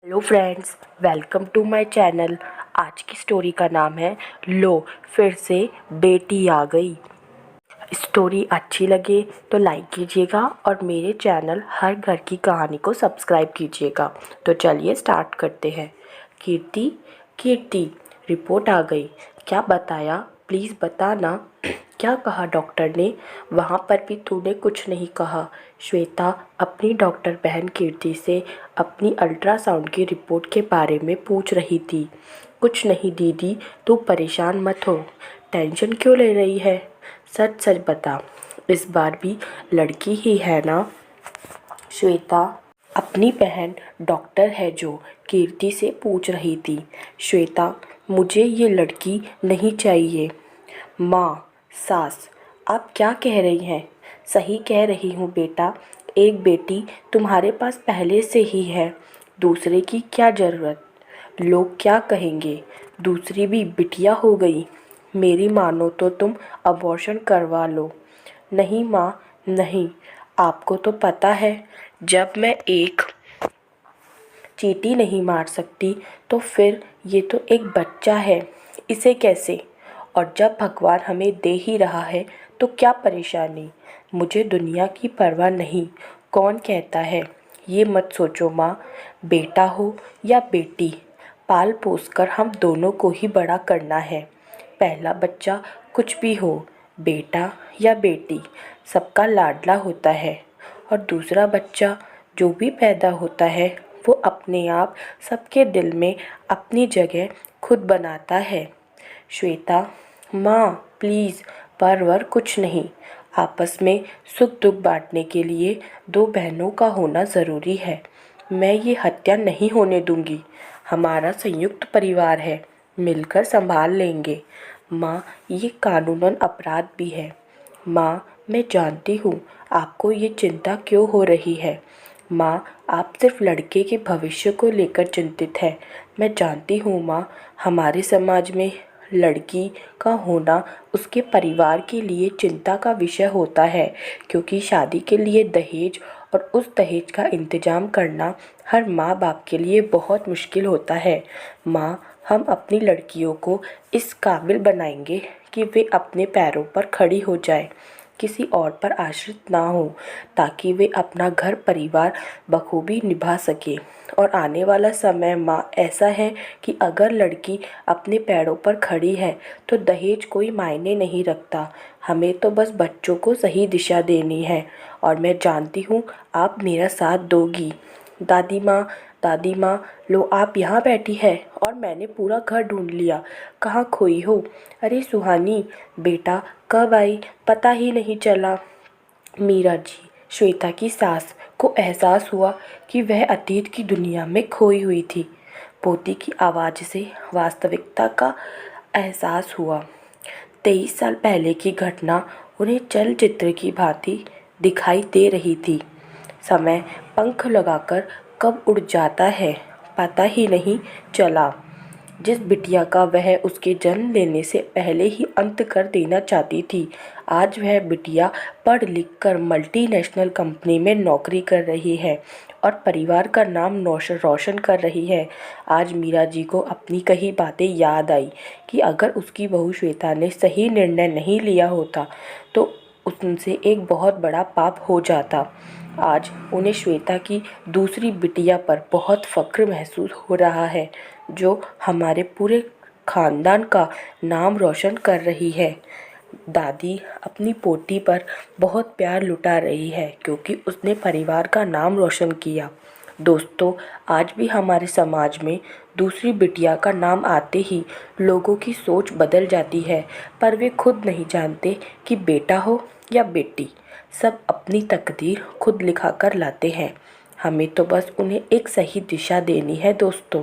Hello friends, welcome to my channel. आज की story का नाम है लो फिर से बेटी आ गई। स्टोरी अच्छी लगे तो लाइक कीजिएगा और मेरे चैनल हर घर की कहानी को सब्सक्राइब कीजिएगा। तो चलिए स्टार्ट करते हैं। कीर्ति कीर्ति रिपोर्ट आ गई। क्या बताया, प्लीज़ बता ना। क्या कहा डॉक्टर ने? वहाँ पर भी तूने कुछ नहीं कहा। श्वेता अपनी डॉक्टर बहन कीर्ति से अपनी अल्ट्रासाउंड की रिपोर्ट के बारे में पूछ रही थी। कुछ नहीं दीदी, तू परेशान मत हो। टेंशन क्यों ले रही है? सच सच बता, इस बार भी लड़की ही है ना? श्वेता अपनी बहन डॉक्टर है जो कीर्ति से पूछ रही थी। श्वेता, मुझे ये लड़की नहीं चाहिए। माँ, सास, आप क्या कह रही हैं? सही कह रही हूँ बेटा, एक बेटी तुम्हारे पास पहले से ही है, दूसरे की क्या ज़रूरत? लोग क्या कहेंगे? दूसरी भी बिटिया हो गई। मेरी मानो तो तुम अबॉर्शन करवा लो। नहीं माँ, नहीं। आपको तो पता है, जब मैं एक चींटी नहीं मार सकती तो फिर ये तो एक बच्चा है, इसे कैसे? और जब भगवान हमें दे ही रहा है तो क्या परेशानी? मुझे दुनिया की परवाह नहीं, कौन कहता है? ये मत सोचो माँ, बेटा हो या बेटी, पाल पोस कर हम दोनों को ही बड़ा करना है। पहला बच्चा कुछ भी हो, बेटा या बेटी, सबका लाडला होता है। और दूसरा बच्चा जो भी पैदा होता है वो अपने आप सबके दिल में अपनी जगह खुद बनाता है। श्वेता, माँ प्लीज़, पर कुछ नहीं। आपस में सुख दुख बांटने के लिए दो बहनों का होना ज़रूरी है। मैं ये हत्या नहीं होने दूंगी। हमारा संयुक्त परिवार है, मिलकर संभाल लेंगे। माँ, ये कानूनन अपराध भी है। माँ, मैं जानती हूँ आपको ये चिंता क्यों हो रही है। माँ, आप सिर्फ लड़के के भविष्य को लेकर चिंतित है। मैं जानती हूँ माँ, हमारे समाज में लड़की का होना उसके परिवार के लिए चिंता का विषय होता है, क्योंकि शादी के लिए दहेज और उस दहेज का इंतजाम करना हर माँ बाप के लिए बहुत मुश्किल होता है। माँ, हम अपनी लड़कियों को इस काबिल बनाएंगे कि वे अपने पैरों पर खड़ी हो जाए, किसी और पर आश्रित ना हो, ताकि वे अपना घर परिवार बखूबी निभा सके। और आने वाला समय माँ ऐसा है कि अगर लड़की अपने पैरों पर खड़ी है तो दहेज कोई मायने नहीं रखता। हमें तो बस बच्चों को सही दिशा देनी है, और मैं जानती हूँ आप मेरा साथ दोगी। दादी माँ, दादी माँ, लो आप यहाँ बैठी है और मैंने पूरा घर ढूंढ लिया। कहाँ खोई हो? अरे सुहानी बेटा, कब आई पता ही नहीं चला। मीरा जी, श्वेता की सास, को एहसास हुआ कि वह अतीत की दुनिया में खोई हुई थी। पोती की आवाज़ से वास्तविकता का एहसास हुआ। 23 साल पहले की घटना उन्हें चलचित्र की भांति दिखाई दे रही थी। समय पंख लगाकर कब उड़ जाता है पता ही नहीं चला। जिस बिटिया का वह उसके जन्म लेने से पहले ही अंत कर देना चाहती थी, आज वह बिटिया पढ़ लिख कर मल्टीनेशनल कंपनी में नौकरी कर रही है और परिवार का नाम रोशन कर रही है। आज मीरा जी को अपनी कही बातें याद आई कि अगर उसकी बहू श्वेता ने सही निर्णय नहीं लिया होता तो उनसे एक बहुत बड़ा पाप हो जाता। आज उन्हें श्वेता की दूसरी बिटिया पर बहुत फ़ख्र महसूस हो रहा है, जो हमारे पूरे ख़ानदान का नाम रोशन कर रही है। दादी अपनी पोती पर बहुत प्यार लुटा रही है क्योंकि उसने परिवार का नाम रोशन किया। दोस्तों, आज भी हमारे समाज में दूसरी बिटिया का नाम आते ही लोगों की सोच बदल जाती है, पर वे खुद नहीं जानते कि बेटा हो या बेटी, सब अपनी तकदीर खुद लिखा कर लाते हैं। हमें तो बस उन्हें एक सही दिशा देनी है दोस्तों।